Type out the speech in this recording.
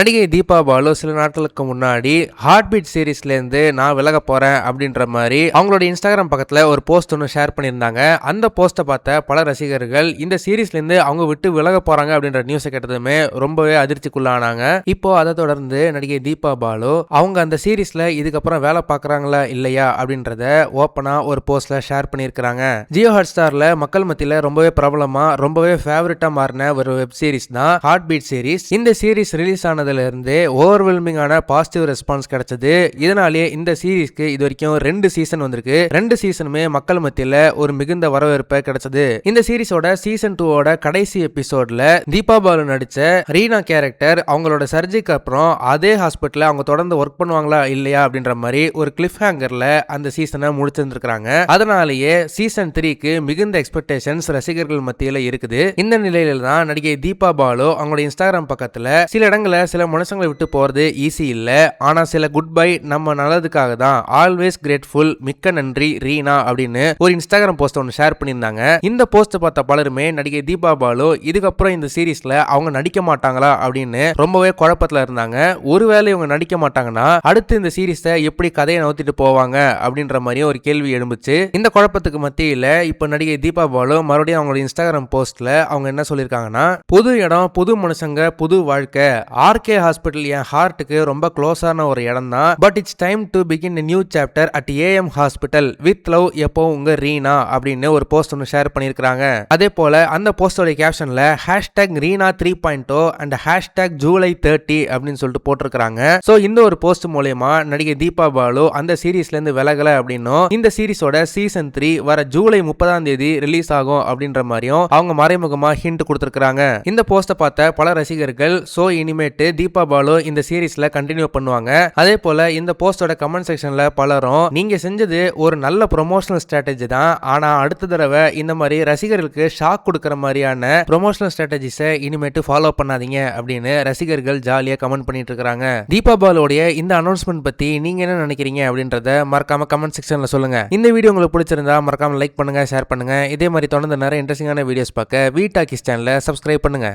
நடிகை தீபா பாலு சில நாட்களுக்கு முன்னாடி ஹார்ட் பீட் சீரீஸ்ல இருந்து நான் விலக போறேன் அப்படின்ற மாதிரி அவங்களோட இன்ஸ்டாகிராம் பக்கத்துல ஒரு போஸ்ட் ஒன்று ஷேர் பண்ணியிருந்தாங்க. அந்த போஸ்ட்டை பார்த்த பல ரசிகர்கள் இந்த சீரீஸ்ல இருந்து அவங்க விட்டு விலக போறாங்க அப்படின்ற நியூஸை கேட்டதுமே ரொம்பவே அதிர்ச்சிக்குள்ளானாங்க. இப்போ அதை தொடர்ந்து நடிகை தீபா பாலு அவங்க அந்த சீரீஸ்ல இதுக்கப்புறம் வேலை பார்க்கறாங்களா இல்லையா அப்படின்றத ஓப்பனா ஒரு போஸ்ட்ல ஷேர் பண்ணியிருக்கிறாங்க. ஜியோ ஹாட் ஸ்டார்ல மக்கள் மத்தியில ரொம்பவே பிரபலமா ரொம்பவே ஃபேவரட்டா மாறின ஒரு வெப் சீரிஸ் தான் ஹார்ட் பீட் சீரீஸ். இந்த சீரீஸ் ரிலீஸ் ஆனதுல இருந்தே ஓவர்வெல்மிங்கான பாசிட்டிவ் ரெஸ்பான்ஸ் கிடைச்சது. இதனாலேயே இந்த சீரீஸ்க்கு இது வரைக்கும் 2 சீசன் வந்திருக்கு. 2 சீசனுமே மக்கள் மத்தியில ஒரு மிகுந்த வரவேற்பை கிடைச்சது. இந்த சீரீஸோட சீசன் 2ஓட கடைசி எபிசோட்ல தீபா பாலு நடிச்ச ரீனா கேரக்டர் அவங்களோட சர்ஜரிக்கு அப்புறம் அதே ஹாஸ்பிட்டல்ல அவங்க தொடர்ந்து ஒர்க் பண்ணுவாங்களா இல்லையா அப்படின்ற மாதிரி ஒரு கிளிஃப் ஹேங்கர்ல அந்த சீசனை முடிச்சிருந்திருக்காங்க. அதனாலேயே சீசன் 3க்கு மிகுந்த எக்ஸ்பெக்டேஷன்ஸ் ரசிகர்கள் மத்தியில இருக்குது. இந்த நிலையில தான் நடிகை தீபா பாலு அவங்களோட இன்ஸ்டாகிராம் பக்கத்துல சில இடங்கள்ல சில மனுஷங்களை விட்டு போறது ஈஸி இல்ல, ஆனா சில குட் பை நம்ம நல்லதுக்காக தான், ஆல்வேஸ் கிரேட்ஃபுல், மிக்க நன்றி ரீனா அப்படின்னு ஒரு இன்ஸ்டாகிராம் போஸ்ட் ஒன்று ஷேர் பண்ணியிருந்தாங்க. இந்த போஸ்ட் பார்த்த பலருமே நடிகை தீபா பாலு இதுக்கப்புறம் இந்த சீரீஸ்ல அவங்க நடிக்க மாட்டாங்களா அப்படின்னு ரொம்பவே குழப்பத்துல இருந்தாங்க. ஒருவேளை இவங்க நடிக்க மாட்டாங்கன்னா அடுத்து இந்த சீரீஸை எப்படி கதையை நவுத்திட்டு போவாங்க அப்படின்ற மாதிரி ஒரு கேள்வி எழும்புச்சு. இந்த குழப்பத்துக்கு மத்தியில இப்ப நடிகை தீபா பாலு மறுபடியும் அவங்களோட இன்ஸ்டாகிராம் போஸ்ட்ல அவங்க என்ன சொல்லியிருக்காங்கன்னா, புது இடம், புது மனுஷங்க, புது வாழ்க்கை. ஆர்கே ஹாஸ்பிட்டல் என் ஹார்ட்டுக்கு ரொம்ப க்ளோஸான ஒரு இடம் தான். But it's time to begin a new chapter at AM hospital with love, எப்போ உங்க ரீனா அப்படின்னு ஒரு போஸ்ட் ஒன்று ஷேர் பண்ணியிருக்காங்க. அதே போல அந்த போஸ்டோட கேப்ஷன்ல #ரீனா 3.0 அண்ட் #ஜூலை 30 அப்படின்னு சொல்லிட்டு போட்டிருக்காங்க. சோ இந்த ஒரு போஸ்ட் மூலமா நடிகை தீபா பாலு அந்த சீரீஸ்ல இருந்து விலகல அப்படின்னும், இந்த சீரீஸோட சீசன் 3 வர ஜூலை 30ஆம் தேதி ரிலீஸ் ஆகும் அப்படின்ற மாதிரியும் அவங்க மறைமுகமா ஹிண்ட் கொடுத்திருக்காங்க. இந்த போஸ்ட பார்த்த பல ரசிகர்கள் சோ இனிமேட்டு தீபா பாலு இந்த சீரீஸ்ல கண்டினியூ பண்ணுவாங்க. அதே போல இந்த போஸ்டோட கமெண்ட் செக்ஷன்ல பலரும், நீங்க செஞ்சது ஒரு நல்ல ப்ரொமோஷனல் ஸ்ட்ராட்டஜி தான், ஆனா அடுத்த தடவை இந்த மாதிரி ரசிகர்களுக்கு ஷாக் கொடுக்கிற மாதிரியான ப்ரொமோஷனல் ஸ்ட்ராட்டஜிஸை இனிமேட்டு ஃபாலோ பண்ணாதீங்க அப்படின்னு ரசிகர்கள் ஜாலியா கமெண்ட் பண்ணிட்டு இருக்காங்க. தீபா பாலுடைய இந்த அனௌன்ஸ்மெண்ட் பத்தி நீங்க என்ன நினைக்கிறீங்க அப்படின்றத மறக்காம கமெண்ட் செக்ஷன்ல சொல்லுங்க. இந்த வீடியோ உங்களுக்கு பிடிச்சிருந்தா மறக்காம லைக் பண்ணுங்க, ஷேர் பண்ணுங்க. இதே மாதிரி தொடர்ந்து நிறைய இன்ட்ரெஸ்டிங்கான வீடியோஸ் பார்க்க வீ டாக்கிஸ் சேனலை சப்ஸ்கிரைப் பண்ணுங்க.